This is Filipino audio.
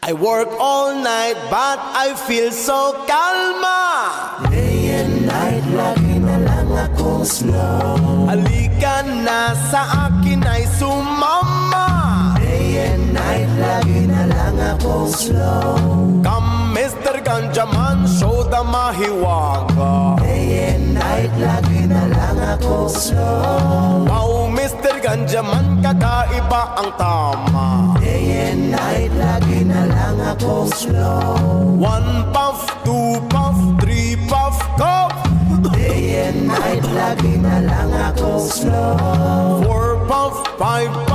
I work all night but I feel so kalma. Day and night, lagi na lang akong slow. Halika na sa akin ay sumama. Day and night, lagi na lang akong slow. Come Mr. Ganjaman, show the mahiwaga. Day and night, lagi na lang akong slow. Wow Mr. Ganjaman, kakaiba ang tama. Day and night, lagi na lang akong slow. 1 puff, 2 puff, 3 puff, cough. Day and night, lagi na lang akong slow. 4 puff, 5